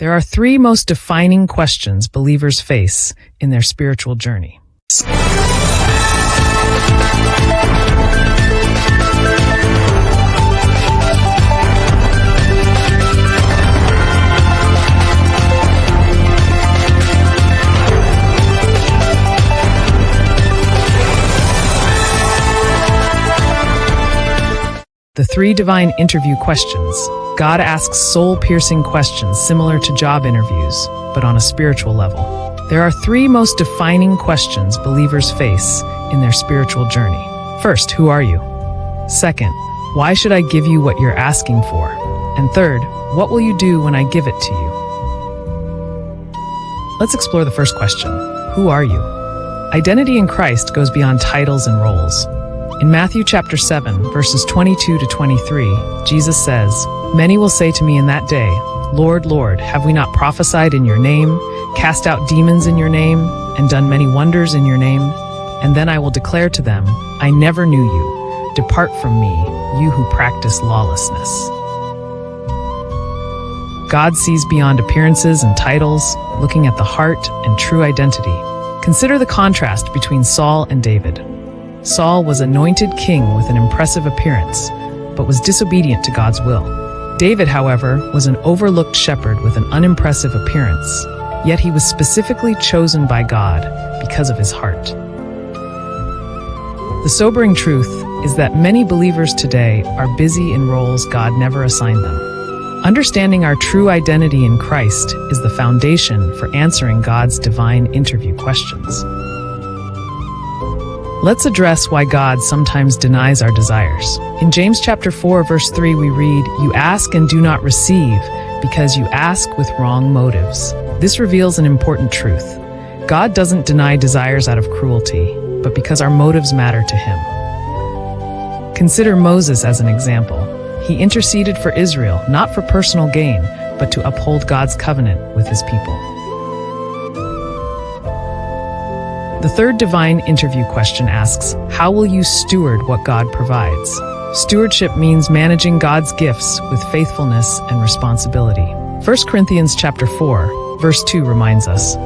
There are three most defining questions believers face in their spiritual journey. The three divine interview questions. God asks soul-piercing questions similar to job interviews, but on a spiritual level. There are three most defining questions believers face in their spiritual journey. First, who are you? Second, why should I give you what you're asking for? And third, what will you do when I give it to you? Let's explore the first question. Who are you? Identity in Christ goes beyond titles and roles. In Matthew chapter 7, verses 22 to 23, Jesus says, "Many will say to me in that day, 'Lord, Lord, have we not prophesied in your name, cast out demons in your name, and done many wonders in your name?' And then I will declare to them, 'I never knew you. Depart from me, you who practice lawlessness.'" God sees beyond appearances and titles, looking at the heart and true identity. Consider the contrast between Saul and David. Saul was anointed king with an impressive appearance, but was disobedient to God's will. David, however, was an overlooked shepherd with an unimpressive appearance, yet he was specifically chosen by God because of his heart. The sobering truth is that many believers today are busy in roles God never assigned them. Understanding our true identity in Christ is the foundation for answering God's divine interview questions. Let's address why God sometimes denies our desires. In James chapter 4, verse 3, we read, "You ask and do not receive, because you ask with wrong motives." This reveals an important truth. God doesn't deny desires out of cruelty, but because our motives matter to him. Consider Moses as an example. He interceded for Israel, not for personal gain, but to uphold God's covenant with his people. The third divine interview question asks, how will you steward what God provides? Stewardship means managing God's gifts with faithfulness and responsibility. 1 Corinthians chapter 4, verse 2 reminds us,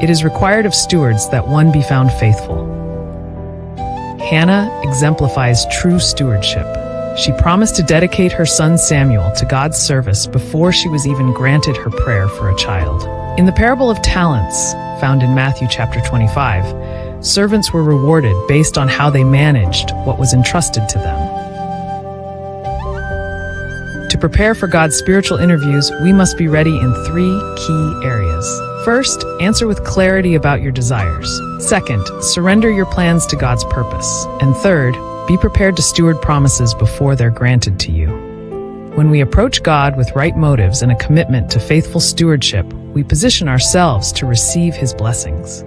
"It is required of stewards that one be found faithful." Hannah exemplifies true stewardship. She promised to dedicate her son Samuel to God's service before she was even granted her prayer for a child. In the parable of talents, found in Matthew chapter 25, servants were rewarded based on how they managed what was entrusted to them. To prepare for God's spiritual interviews, we must be ready in three key areas. First, answer with clarity about your desires. Second, surrender your plans to God's purpose. And third, be prepared to steward promises before they're granted to you. When we approach God with right motives and a commitment to faithful stewardship, we position ourselves to receive his blessings.